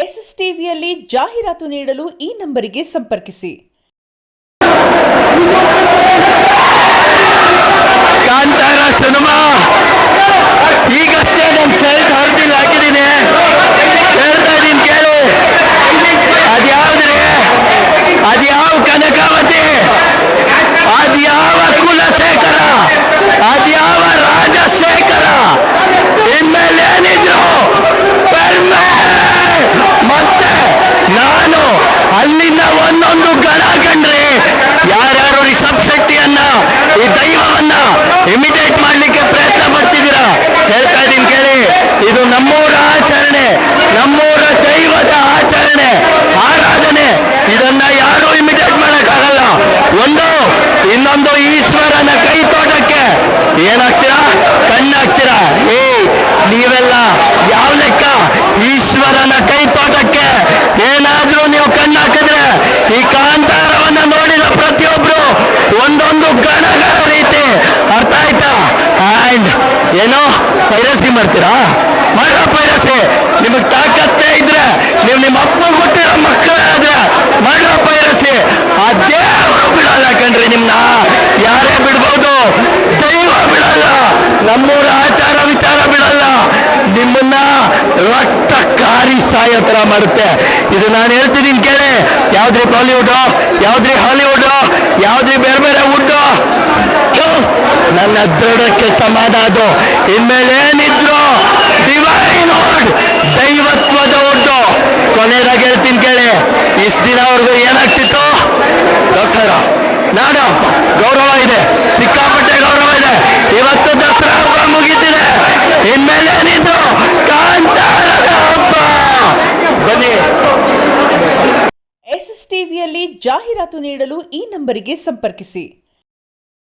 S S ಟಿವಿಯಲ್ಲಿ ಜಾಹೀರಾತು ನೀಡಲು ಈ ನಂಬರಿಗೆ ಸಂಪರ್ಕಿಸಿ. ಕಾಂತಾರ ಸಿನಿಮಾ ಈಗಷ್ಟೇ ನನ್ನ ಶರ್ಟ್ ಹೊರಟಿಲ್ಲ ಹಾಕಿದ್ದೀನಿ, ಹೇಳ್ತಾ ಇದ್ದೀನಿ ಕೇಳು. ಅದ್ಯಾವ್ದ್ರಿ? ಅದ್ಯಾವ ಕನಕಾವತಿ? ಅದ್ಯಾವ ಕುಲಶೇಖರ? ಅದ್ಯಾವ ರಾಜಶೇಖರ? ಇನ್ಮೇಲೆ ಏನಿದ್ರು ಮತ್ತೆ ನಾನು ಅಲ್ಲಿಂದ ಒಂದೊಂದು ಗಣ ಕಂಡ್ರಿ. ಯಾರ್ಯಾರು ರಿಷಬ್ ಶೆಟ್ಟಿಯನ್ನ, ಈ ದೈವವನ್ನ ಇಮಿಟೇಟ್ ಮಾಡ್ಲಿಕ್ಕೆ ಪ್ರಯತ್ನ ಪಡ್ತಿದ್ದೀರಾ, ಹೇಳ್ತಾ ಇದ್ದೀನಿ ಕೇಳಿ. ಇದು ನಮ್ಮೂರ ಆಚರಣೆ, ನಮ್ಮೂರ ದೈವದ ಆಚರಣೆ, ಆರಾಧನೆ. ಇದನ್ನ ಯಾರು ಇಮಿಟೇಟ್ ಮಾಡಕ್ಕಾಗಲ್ಲ. ಇನ್ನೊಂದು ಈಶ್ವರನ ಕೈ ತೋಟಕ್ಕೆ ಏನಾಗ್ತೀರಾ? ಕಣ್ಣಾಗ್ತೀರಾ? ನೀವೆಲ್ಲ ಯಾವ ಲೆಕ್ಕ? ಈಶ್ವರನ ಕೈ ತೋಟಕ್ಕೆ ಏನಾದ್ರೂ ನೀವು ಕಣ್ಣಾಕಿದ್ರೆ ಈ ಕಾಂತಾರವನ್ನ ನೋಡಿದ ಪ್ರತಿಯೊಬ್ರು ಒಂದೊಂದು ಗಣಗಳ ರೀತಿ. ಅರ್ಥ ಆಯ್ತಾ? ಅಂಡ್ ಏನೋ ಪೈರಸಿ ಮಾಡ್ತೀರಾ? ಮಾಡೋ ಪೈರಸಿ. ನಿಮಗ್ ತಾಕತ್ತೇ ಇದ್ರೆ, ನೀವು ನಿಮ್ಮ ಅಪ್ಪ ಹುಟ್ಟಿರೋ ಮಕ್ಕಳಾದ್ರೆ ಮಾಡೋ ಪೈರಸಿ. ಆ ದೇವರು ಬಿಡಲ್ಲ ಕಣ್ರಿ ನಿಮ್ನ. ಯಾರೇ ಬಿಡ್ಬೋದು, ದೈವ ಬಿಡಲ್ಲ, ನಮ್ಮೂರ ಆಚಾರ ವಿಚಾರ ಬಿಡಲ್ಲ. ನಿಮ್ಮನ್ನ ರಕ್ತ ಕಾರಿ ಸಾಯೋ ತರ ಮಾಡುತ್ತೆ. ಇದು ನಾನು ಹೇಳ್ತಿದ್ದೀನಿ ಕೇಳಿ. ಯಾವ್ದ್ರಿ ಬಾಲಿವುಡ್, ಯಾವ್ದ್ರಿ ಹಾಲಿವುಡ್, ಯಾವ್ದ್ರಿ ಬೇರೆ ಬೇರೆ ವುಡ್? ನನ್ನ ದೃಢಕ್ಕೆ ಸಮಾನ ಅದು. ಇನ್ಮೇಲೆ ಏನಿದ್ರು ಡಿವೈನ್ ವುಡ್, ದೈವತ್ವದ ವುಡ್. ಕೊನೆಯದಾಗಿ ಹೇಳ್ತೀನಿ ಕೇಳಿ. ಇಷ್ಟು ದಿನವರೆಗೂ ಏನಾಗ್ತಿತ್ತು? ದಸರಾ ನಾಡ ಹಬ್ಬ ಗೌರವ ಇದೆ, ಸಿಕ್ಕಾಪಟ್ಟೆ ಗೌರವ ಇದೆ. ಇವತ್ತು ದಸರಾ ಹಬ್ಬ ಮುಗಿತಿದೆ. ಇನ್ಮೇಲೆ ಏನಿದ್ರು ಕಾಂತಾರದ ಹಬ್ಬ. ಬನ್ನಿ. ಎಸ್ಎಸ್ ಟಿವಿಯಲ್ಲಿ ಜಾಹೀರಾತು ನೀಡಲು ಈ ನಂಬರಿಗೆ ಸಂಪರ್ಕಿಸಿ.